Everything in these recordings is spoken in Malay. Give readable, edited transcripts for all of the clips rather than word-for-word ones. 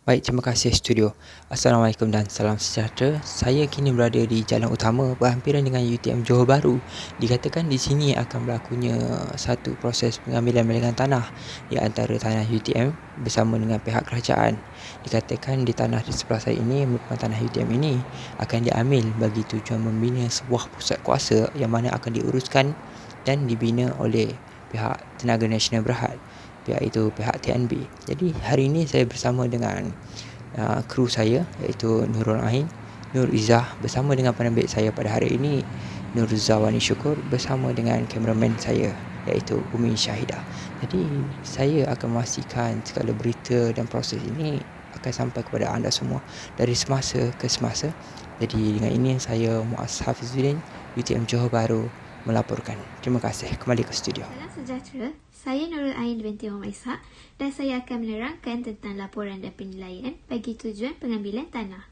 Baik, terima kasih studio. Assalamualaikum dan salam sejahtera. Saya kini berada di jalan utama berhampiran dengan UTM Johor Bahru. Dikatakan di sini akan berlakunya satu proses pengambilan balikan tanah di antara tanah UTM bersama dengan pihak kerajaan. Dikatakan di tanah di sebelah saya ini merupakan tanah UTM ini akan diambil bagi tujuan membina sebuah pusat kuasa yang mana akan diuruskan dan dibina oleh pihak Tenaga Nasional Berhad, pihak itu pihak TNB. Jadi hari ini saya bersama dengan kru saya iaitu Nurul Ain, Nur Izzah bersama dengan penerbit saya pada hari ini Nur Zawani Syukur bersama dengan kameraman saya iaitu Umi Syahidah. Jadi saya akan memastikan segala berita dan proses ini akan sampai kepada anda semua dari semasa ke semasa. Jadi dengan ini saya Muaz Hafizuddin, UTM Johor Bahru melaporkan. Terima kasih. Kembali ke studio. Salam sejahtera, saya Nurul Ain binti Muhammad Ishaq dan saya akan menerangkan tentang laporan dan penilaian bagi tujuan pengambilan tanah.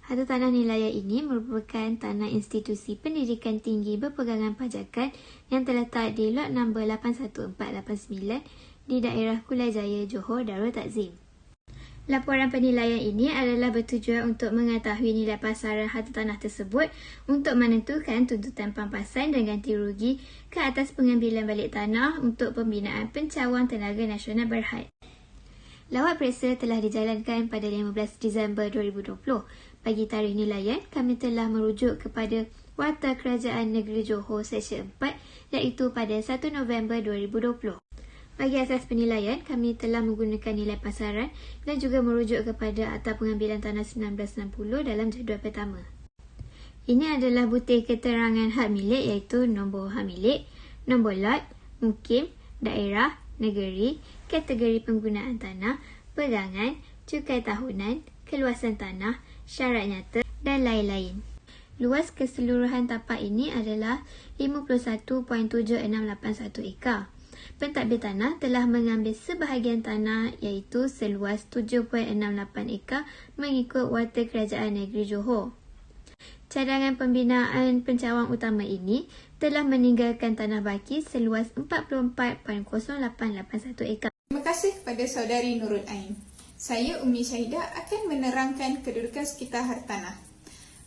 Harta tanah nilaian ini merupakan tanah institusi pendidikan tinggi berpegangan pajakan yang terletak di lot nombor 81489 di daerah Kulai Jaya, Johor Darul Takzim. Laporan penilaian ini adalah bertujuan untuk mengetahui nilai pasaran harta tanah tersebut untuk menentukan tuntutan pampasan dan ganti rugi ke atas pengambilan balik tanah untuk pembinaan Pencawang Tenaga Nasional Berhad. Lawat periksa telah dijalankan pada 15 Disember 2020. Bagi tarikh nilaian, kami telah merujuk kepada Warta Kerajaan Negeri Johor Seksyen 4 iaitu pada 1 November 2020. Bagi asas penilaian, kami telah menggunakan nilai pasaran dan juga merujuk kepada Akta Pengambilan Tanah 1960 dalam jadual pertama. Ini adalah butir keterangan hak milik iaitu nombor hak milik, nombor lot, mukim, daerah, negeri, kategori penggunaan tanah, pegangan, cukai tahunan, keluasan tanah, syarat nyata dan lain-lain. Luas keseluruhan tapak ini adalah 51.7681 ekar. Pentadbir tanah telah mengambil sebahagian tanah iaitu seluas 7.68 ekar mengikut Warta Kerajaan Negeri Johor. Cadangan pembinaan pencawang utama ini telah meninggalkan tanah baki seluas 44.0881 ekar. Terima kasih kepada saudari Nurul Ain. Saya Umi Syahidah akan menerangkan kedudukan sekitar hartanah.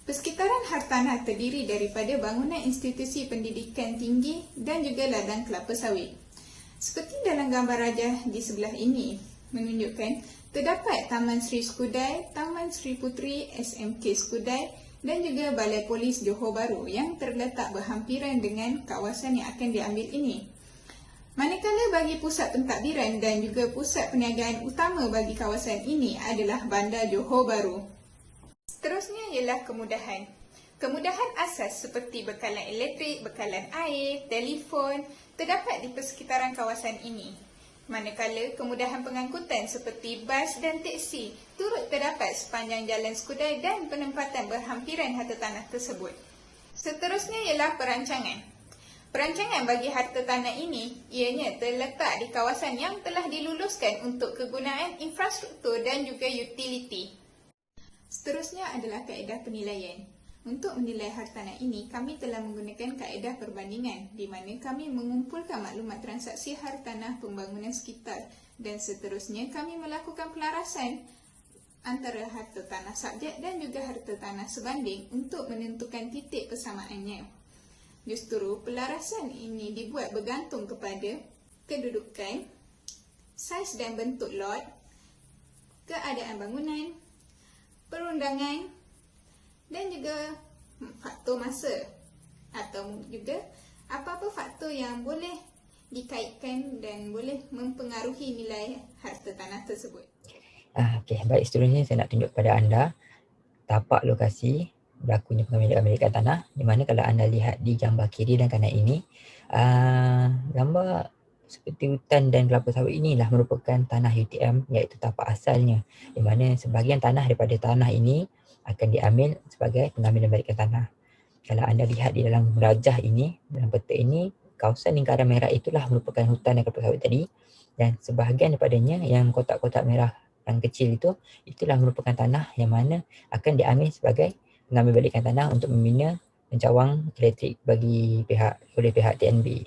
Persekitaran hartanah terdiri daripada bangunan institusi pendidikan tinggi dan juga ladang kelapa sawit. Seperti dalam gambar rajah di sebelah ini menunjukkan terdapat Taman Sri Skudai, Taman Sri Puteri, SMK Skudai dan juga Balai Polis Johor Bahru yang terletak berhampiran dengan kawasan yang akan diambil ini. Manakala bagi pusat pentadbiran dan juga pusat perniagaan utama bagi kawasan ini adalah Bandar Johor Bahru. Seterusnya ialah kemudahan. Kemudahan asas seperti bekalan elektrik, bekalan air, telefon terdapat di persekitaran kawasan ini. Manakala kemudahan pengangkutan seperti bas dan teksi turut terdapat sepanjang jalan Skudai dan penempatan berhampiran harta tanah tersebut. Seterusnya ialah perancangan. Perancangan bagi harta tanah ini ianya terletak di kawasan yang telah diluluskan untuk kegunaan infrastruktur dan juga utiliti. Seterusnya adalah kaedah penilaian. Untuk menilai hartanah ini, kami telah menggunakan kaedah perbandingan di mana kami mengumpulkan maklumat transaksi hartanah pembangunan sekitar dan seterusnya kami melakukan pelarasan antara harta tanah subjek dan juga harta tanah sebanding untuk menentukan titik persamaannya. Justru pelarasan ini dibuat bergantung kepada kedudukan, saiz dan bentuk lot, keadaan bangunan, perundangan dan juga faktor masa atau juga apa-apa faktor yang boleh dikaitkan dan boleh mempengaruhi nilai harta tanah tersebut. Okey, baik, seterusnya saya nak tunjuk kepada anda tapak lokasi berlakunya pengambilan balikan tanah, di mana kalau anda lihat di gambar kiri dan kanan ini, gambar seperti hutan dan kelapa sawit inilah merupakan tanah UTM iaitu tapak asalnya, di mana sebahagian tanah daripada tanah ini akan diambil sebagai pengambilan balikan tanah. Kalau anda lihat di dalam rajah ini, dalam peta ini, kawasan lingkaran merah itulah merupakan hutan dan kelapa sawit tadi, dan sebahagian daripadanya yang kotak-kotak merah yang kecil itu, itulah merupakan tanah yang mana akan diambil sebagai pengambil balikan tanah untuk membina pencawang elektrik oleh pihak TNB.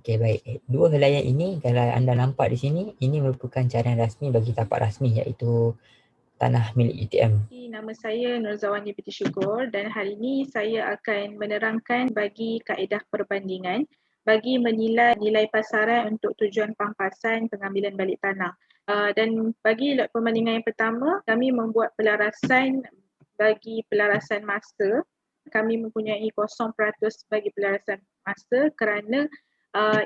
Okey, baik. Dua helaian ini kalau anda nampak di sini, ini merupakan carian rasmi bagi tapak rasmi iaitu tanah milik UTM. Nama saya Nurzawani binti Syukur dan hari ini saya akan menerangkan bagi kaedah perbandingan bagi menilai nilai pasaran untuk tujuan pampasan pengambilan balik tanah. Dan bagi lot perbandingan yang pertama, kami membuat pelarasan bagi pelarasan masa. Kami mempunyai 0% bagi pelarasan masa kerana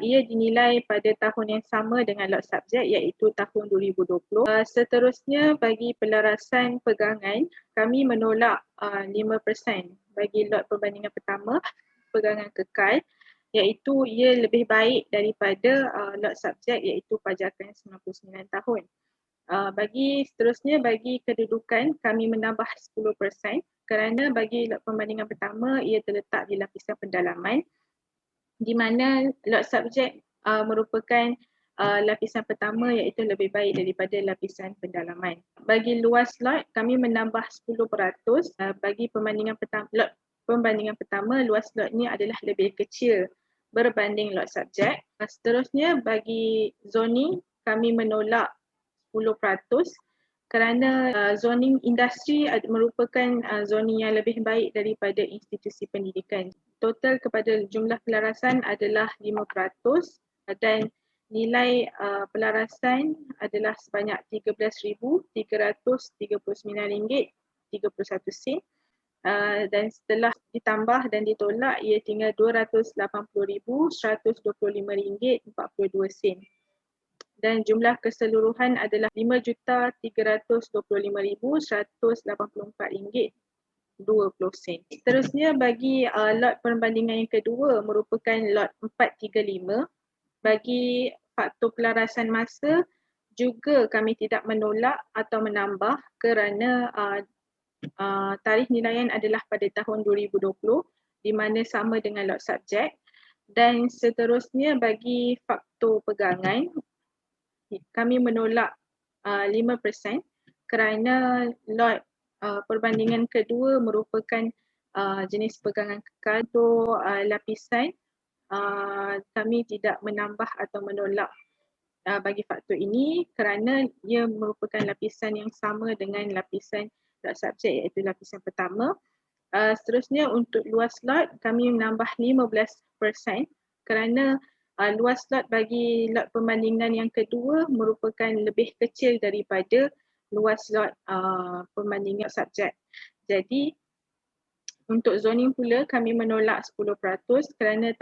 ia dinilai pada tahun yang sama dengan lot subjek iaitu tahun 2020. Seterusnya bagi pelarasan pegangan, kami menolak 5% bagi lot perbandingan pertama, pegangan kekal, iaitu ia lebih baik daripada lot subjek iaitu pajakan 99 tahun. Bagi seterusnya bagi kedudukan kami menambah 10% kerana bagi lot perbandingan pertama ia terletak di lapisan pendalaman di mana lot subjek merupakan lapisan pertama iaitu lebih baik daripada lapisan pendalaman. Bagi luas lot kami menambah 10% bagi perbandingan pertama lot perbandingan pertama luas lotnya adalah lebih kecil berbanding lot subjek. Seterusnya bagi zoning kami menolak 10% kerana zoning industri merupakan zoning yang lebih baik daripada institusi pendidikan. Total kepada jumlah pelarasan adalah 5% dan nilai pelarasan adalah sebanyak RM13,339.31 dan setelah ditambah dan ditolak ia tinggal RM280,125.42 dan jumlah keseluruhan adalah RM5,325,184.20. Seterusnya bagi lot perbandingan yang kedua merupakan lot 435. Bagi faktor pelarasan masa juga kami tidak menolak atau menambah kerana tarikh nilaian adalah pada tahun 2020 di mana sama dengan lot subjek. Dan seterusnya bagi faktor pegangan kami menolak 5% kerana lot perbandingan kedua merupakan jenis pegangan kekal. Untuk lapisan kami tidak menambah atau menolak bagi faktor ini kerana ia merupakan lapisan yang sama dengan lapisan lot subjek iaitu lapisan pertama. Seterusnya untuk luas lot kami menambah 15% kerana luas lot bagi lot perbandingan yang kedua merupakan lebih kecil daripada luas lot perbandingan subjek. Jadi untuk zoning pula kami menolak 10% kerana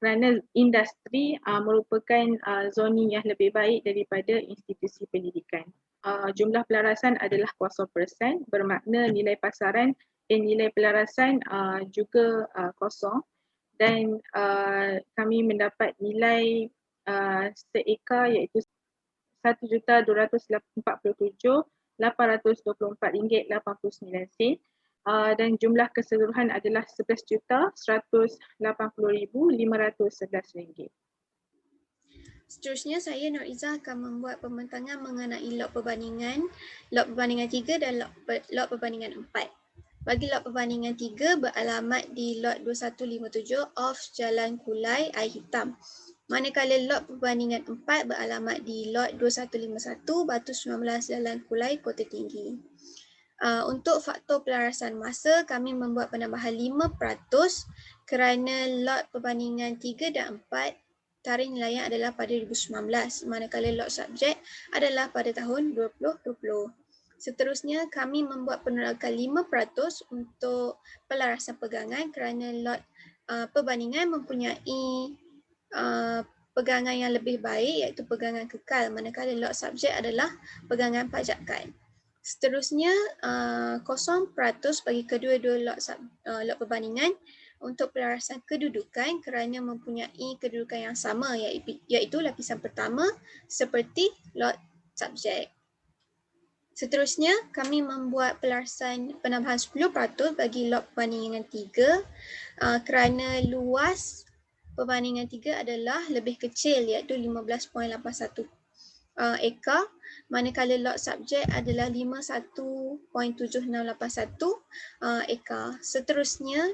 kerana industri merupakan zoning yang lebih baik daripada institusi pendidikan. Jumlah pelarasan adalah 0% bermakna nilai pasaran dan nilai pelarasan juga kosong dan kami mendapat nilai seekar iaitu RM1,247,824.89 dan jumlah keseluruhan adalah RM11,180,511. Seterusnya, saya Nur Izzah akan membuat pembentangan mengenai lot perbandingan 3 dan lot perbandingan 4. Bagi lot perbandingan 3 beralamat di lot 2157 off Jalan Kulai Air Hitam. Manakala lot perbandingan 4 beralamat di lot 2151 Batu 19 Jalan Kulai Kota Tinggi. Untuk faktor pelarasan masa, kami membuat penambahan 5% kerana lot perbandingan 3 dan 4 tarikh nilaian adalah pada 2019 manakala lot subjek adalah pada tahun 2020. Seterusnya kami membuat penolakan 5% untuk pelarasan pegangan kerana lot perbandingan mempunyai pegangan yang lebih baik iaitu pegangan kekal manakala lot subjek adalah pegangan pajakan. Seterusnya 0% bagi kedua-dua lot perbandingan untuk pelarasan kedudukan kerana mempunyai kedudukan yang sama iaitu lapisan pertama seperti lot subjek. Seterusnya kami membuat pelarasan penambahan 10% bagi lot perbandingan 3 kerana luas perbandingan 3 adalah lebih kecil iaitu 15.81 ekar manakala lot subjek adalah 51.7681 ekar. Seterusnya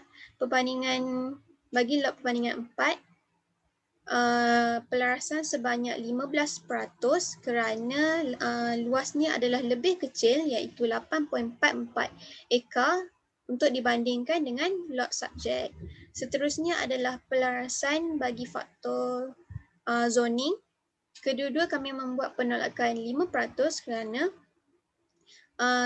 bagi lot perbandingan 4 pelarasan sebanyak 15% kerana luasnya adalah lebih kecil iaitu 8.44 ekar untuk dibandingkan dengan lot subjek. Seterusnya adalah pelarasan bagi faktor zoning. Kedua-dua kami membuat penolakan 5% kerana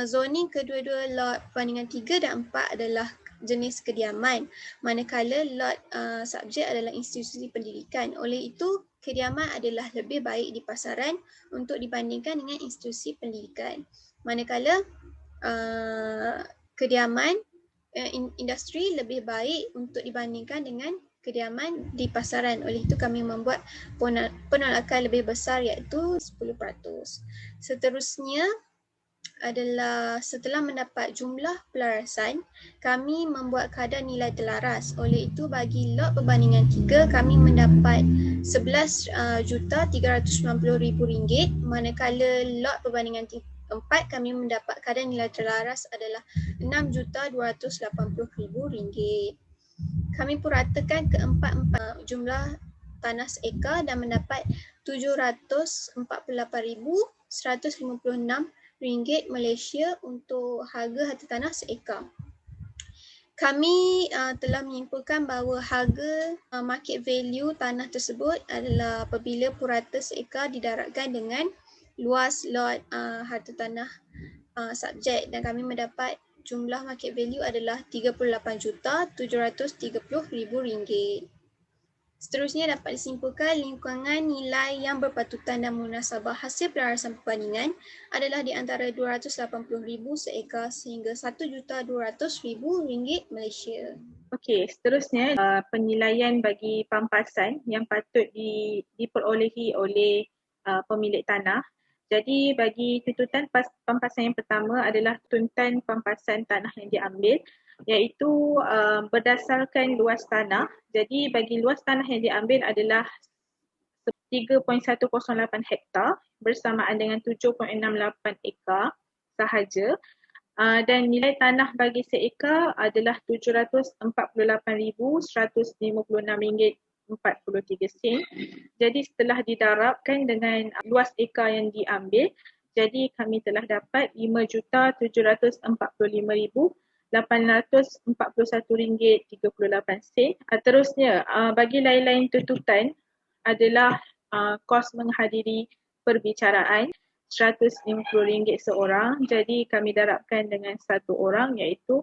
zoning kedua-dua lot perbandingan 3 dan 4 adalah jenis kediaman, manakala lot subjek adalah institusi pendidikan. Oleh itu, kediaman adalah lebih baik di pasaran untuk dibandingkan dengan institusi pendidikan. Manakala kediaman industri lebih baik untuk dibandingkan dengan kediaman di pasaran. Oleh itu kami membuat penolakan lebih besar iaitu 10%. Seterusnya adalah setelah mendapat jumlah pelarasan, kami membuat kadar nilai telaras. Oleh itu bagi lot perbandingan 3 kami mendapat RM11,390,000, manakala lot perbandingan 4 kami mendapat kadar nilai telaras adalah RM6,280,000. Kami puratakan keempat jumlah tanah seekar dan mendapat RM748,156 Malaysia untuk harga tanah seekar. Kami telah menyimpulkan bahawa harga market value tanah tersebut adalah apabila purata seekar didarabkan dengan luas lot harta tanah subjek, dan kami mendapat jumlah market value adalah RM38,730,000. Seterusnya dapat disimpulkan lingkungan nilai yang berpatutan dan munasabah hasil pelarasan perbandingan adalah di antara RM280,000 seekar sehingga RM1,200,000 Malaysia. Okey, seterusnya penilaian bagi pampasan yang patut diperolehi oleh pemilik tanah. Jadi bagi tuntutan pampasan yang pertama adalah tuntutan pampasan tanah yang diambil, iaitu berdasarkan luas tanah. Jadi bagi luas tanah yang diambil adalah 3.108 hektar bersamaan dengan 7.68 ekar sahaja. Dan nilai tanah bagi seekar adalah RM748,156.43. Jadi setelah didarabkan dengan luas ekar yang diambil, jadi kami telah dapat RM5,745,841.38. Terusnya bagi lain-lain tuntutan adalah kos menghadiri perbicaraan RM150 seorang. Jadi kami darabkan dengan satu orang iaitu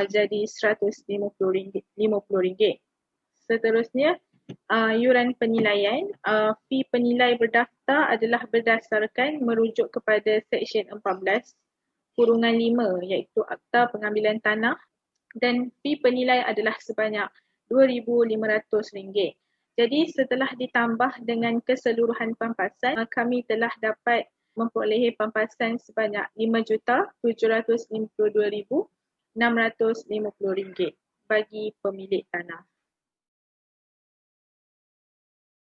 jadi RM150. Seterusnya yuran penilaian. Fee penilai berdaftar adalah berdasarkan merujuk kepada Seksyen 14/5 iaitu Akta Pengambilan Tanah, dan fee penilai adalah sebanyak RM2,500. Jadi setelah ditambah dengan keseluruhan pampasan, kami telah dapat memperolehi pampasan sebanyak RM5,752,650 bagi pemilik tanah.